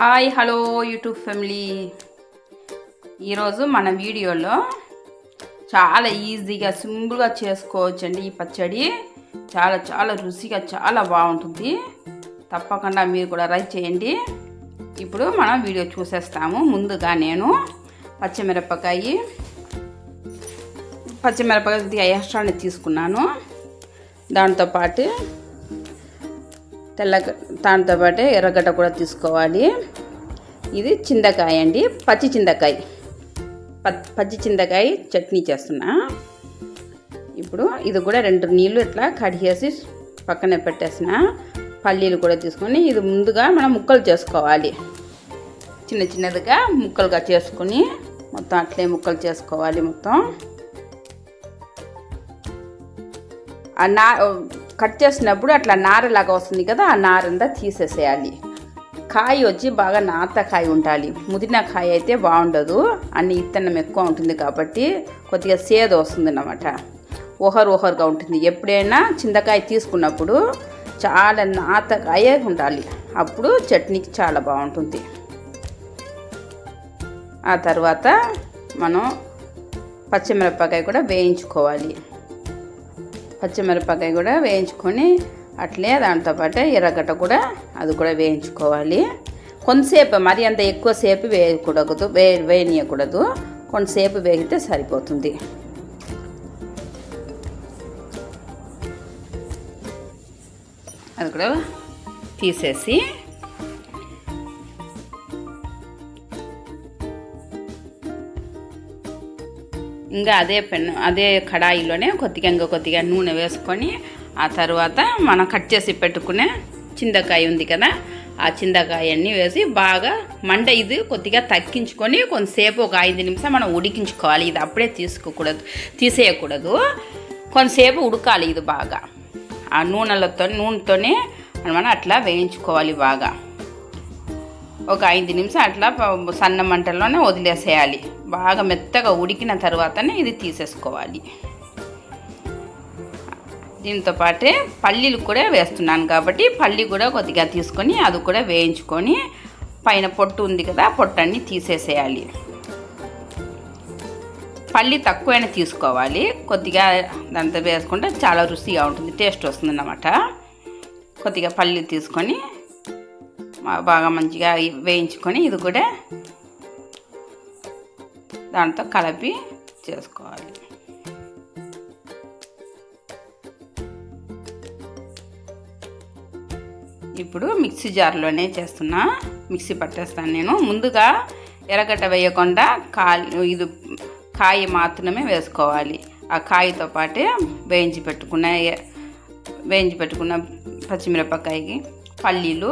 Hi hello YouTube family ఈరోజు మన వీడియోలో చాలా ఈజీగా సింపుల్గా చేసుకోవచ్చండి. ఈ పచ్చడి చాలా చాలా రుచిగా చాలా బాగుంటుంది. తప్పకుండా మీరు కూడా ట్రై చేయండి. ఇప్పుడు మనం వీడియో చూసేస్తాము. ముందుగా నేను పచ్చిమిరపకాయ ఎక్స్ట్రానే తీసుకున్నాను. దాంతోపాటు ఎర్రగడ్డ కూడా తీసుకోవాలి. ఇది చింతకాయ అండి, పచ్చి చింతకాయ చట్నీ చేస్తున్నా. ఇప్పుడు ఇది కూడా 2 నీళ్ళు ఇట్లా కడిగేసి పక్కనే పెట్టేసిన. పల్లీలు కూడా తీసుకొని ఇది ముందుగా మనం ముక్కలు చేసుకోవాలి. చిన్నదిగా ముక్కలుగా చేసుకొని మొత్తం అట్లే ముక్కలు చేసుకోవాలి. మొత్తం కట్ చేసినప్పుడు అట్లా నారలాగా వస్తుంది కదా, ఆ నారంతా తీసేసేయాలి. కాయ వచ్చి బాగా నాత కాయ ఉండాలి. ముదిరిన కాయ అయితే బాగుండదు, అన్ని ఇత్తనం ఎక్కువ ఉంటుంది కాబట్టి కొద్దిగా సేదు వస్తుంది అన్నమాట. ఓహరుగా ఉంటుంది. ఎప్పుడైనా చింతకాయ తీసుకున్నప్పుడు చాలా నాత కాయ ఉండాలి, అప్పుడు చట్నీకి చాలా బాగుంటుంది. ఆ తర్వాత మనం పచ్చిమిరపకాయ కూడా వేయించుకోవాలి. పచ్చిమిరపకాయ కూడా వేయించుకొని అట్లే దాంతోపాటు ఎర్రగడ్డ కూడా అది కూడా వేయించుకోవాలి. కొంతసేపు, మరి అంత ఎక్కువసేపు వేయనీయకూడదు. కొంతసేపు వేగితే సరిపోతుంది. అది కూడా తీసేసి ఇంకా అదే కడాయిలోనే కొద్దిగా నూనె వేసుకొని ఆ తర్వాత మనం కట్ చేసి పెట్టుకునే చింతకాయ ఉంది కదా, ఆ చింతకాయన్ని వేసి బాగా ఇది కొద్దిగా తగ్గించుకొని కొంతసేపు ఒక 5 నిమిషాలు మనం ఉడికించుకోవాలి. ఇది అప్పుడే తీసేయకూడదు. కొంతసేపు ఉడకాలి. ఇది బాగా ఆ నూనెతోనే మనం అట్లా వేయించుకోవాలి. బాగా ఒక 5 నిమిషాలు అట్లా సన్న మంటల్లోనే వదిలేసేయాలి. బాగా మెత్తగా ఉడికిన తర్వాతనే ఇది తీసేసుకోవాలి. దీంతో పాటే పల్లీలు కూడా వేస్తున్నాను కాబట్టి పల్లి కూడా కొద్దిగా తీసుకొని అది కూడా వేయించుకొని పైన పొట్టు ఉంది కదా, పొట్టన్ని తీసేసేయాలి. పల్లి తక్కువైనా తీసుకోవాలి. కొద్దిగా దాంతో వేసుకుంటే చాలా రుచిగా ఉంటుంది, టేస్ట్ వస్తుంది అన్నమాట. కొద్దిగా పల్లి తీసుకొని బాగా మంచిగా వేయించుకొని ఇది కూడా దాంతో కలిపి చేసుకోవాలి. ఇప్పుడు మిక్సీ జార్లోనే చేస్తున్నా, మిక్సీ పట్టేస్తాను నేను. ముందుగా ఎర్రగడ్డ వేయకుండా కాయ మాత్రమే వేసుకోవాలి. ఆ కాయతో పాటే వేయించి పెట్టుకున్న పచ్చిమిరపకాయకి పల్లీలు,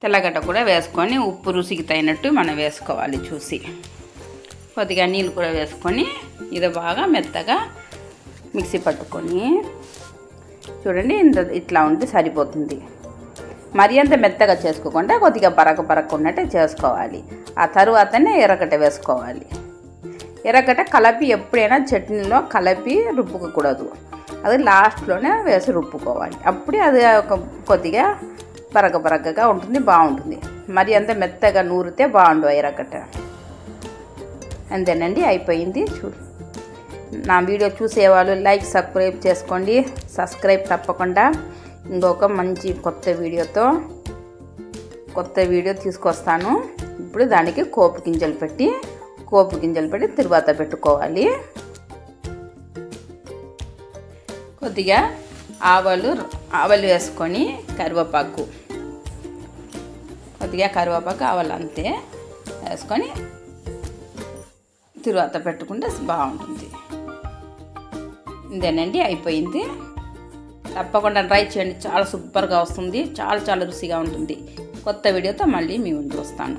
తెల్లగడ్డ కూడా వేసుకొని ఉప్పు రుచికి తగినట్టు మనం వేసుకోవాలి చూసి. కొద్దిగా నీళ్ళు కూడా వేసుకొని ఇది బాగా మెత్తగా మిక్సీ పట్టుకొని చూడండి, ఇట్లా ఉంటే సరిపోతుంది. మరి అంత మెత్తగా చేసుకోకుండా కొద్దిగా బరక ఉన్నట్టే చేసుకోవాలి. ఆ తరువాతనే ఎర్రగడ్డ వేసుకోవాలి. ఎర్రగడ్డ కలిపి ఎప్పుడైనా చట్నీలో కలిపి రుబ్బుకోకూడదు, అది లాస్ట్లోనే వేసి రుబ్బుకోవాలి. అప్పుడే అది కొద్దిగా బరకగా ఉంటుంది, బాగుంటుంది. మరి అంత మెత్తగా నూరితే బాగుండు ఎర్రగడ్డ. అంతేనండి, అయిపోయింది. నా వీడియో చూసేవాళ్ళు లైక్ సబ్స్క్రైబ్ చేసుకోండి. సబ్స్క్రైబ్ తప్పకుండా. ఇంకొక మంచి కొత్త వీడియో తీసుకొస్తాను. ఇప్పుడు దానికి పోపు గింజలు పెట్టి తరువాత పెట్టుకోవాలి. కొద్దిగా ఆవాలు వేసుకొని కరివేపాకు ఆవాలు అంతే వేసుకొని తరువాత పెట్టుకుంటే బాగుంటుంది. ఇదేనండి, అయిపోయింది. తప్పకుండా ట్రై చేయండి, చాలా సూపర్గా వస్తుంది, చాలా రుచిగా ఉంటుంది. కొత్త వీడియోతో మళ్ళీ మీ ముందుకు వస్తాను.